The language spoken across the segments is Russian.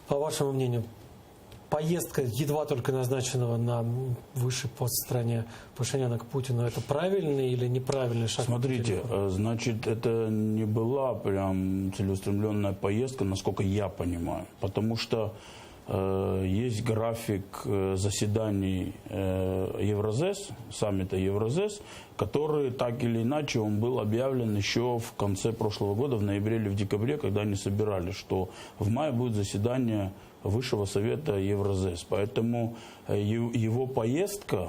По вашему мнению, поездка едва только назначенного на высший пост в стране Пашиняна к Путину, это правильный или неправильный шаг? Смотрите, значит, это не была прям целеустремленная поездка, насколько я понимаю. Потому что есть график заседаний Евразес, саммита Евразес, который так или иначе он был объявлен еще в конце прошлого года, в ноябре или в декабре, когда они собирались, что в мае будет заседание Высшего совета Евразес. Поэтому его поездка,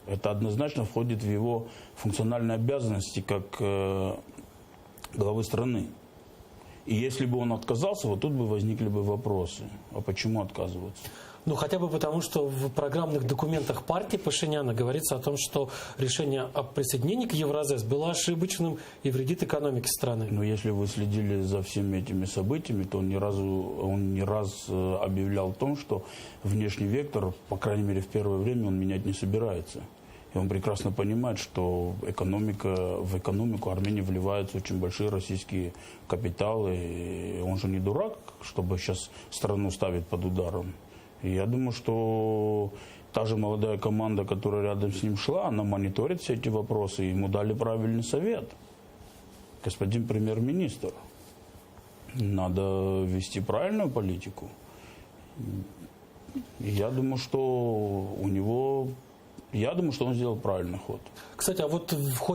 это однозначно входит в его функциональные обязанности как главы страны. И если бы он отказался, вот тут бы возникли бы вопросы. А почему отказываться? Ну, хотя бы потому, что в программных документах партии Пашиняна говорится о том, что решение о присоединении к Евразес было ошибочным и вредит экономике страны. Но если вы следили за всеми этими событиями, то он не раз объявлял о том, что внешний вектор, по крайней мере в первое время, он менять не собирается. И он прекрасно понимает, что в экономику Армении вливаются очень большие российские капиталы. И он же не дурак, чтобы сейчас страну ставить под ударом. И я думаю, что та же молодая команда, которая рядом с ним шла, она мониторит все эти вопросы. И ему дали правильный совет. Господин премьер-министр, надо вести правильную политику. И я думаю, что он сделал правильный ход. Кстати, а вот в ходе